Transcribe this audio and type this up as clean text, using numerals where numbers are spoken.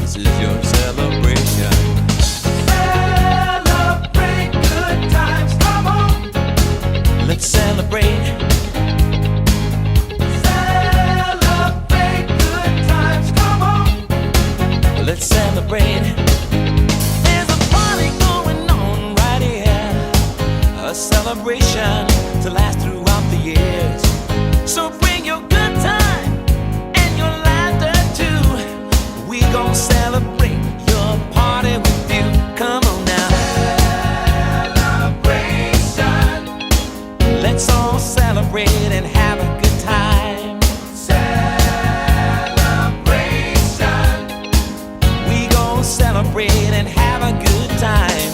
This is your celebration. Celebrate good times, come on. Let's celebrate. Celebrate good times, come on. Let's celebrate. There's a party going on right here, a celebration to last throughout the years. So bring your good time and your laughter too. We gon' celebrate your party with you. Come on now. Celebration. Let's all celebrate and have a good time. Celebration. We gon' celebrate and have a good time.